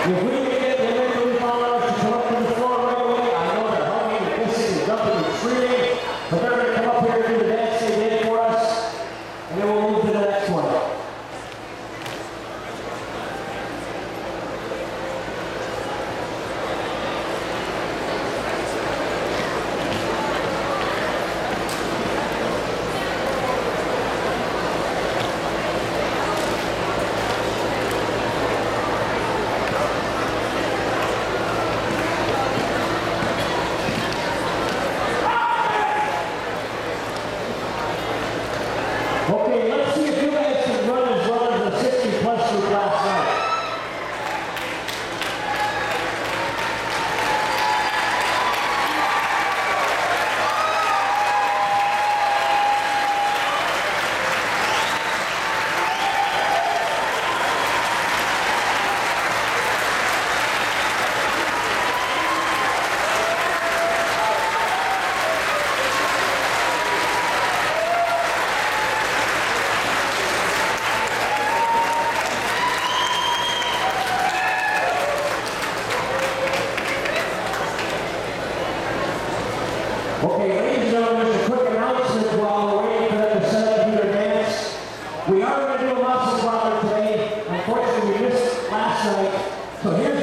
If we can get the Olympic followers to come up to the floor right away, I know they're hugging and kissing and jumping and screaming, but they're going to come up here and do the dance they did for us, and then we'll move to the next one. Okay, let's see if you guys can run as well as the 60-plus group last night. Okay, ladies and gentlemen, just a quick announcement while we're waiting for them to set up and do their dance. We are going to do a muscle brother today. Unfortunately, we missed last night. So here's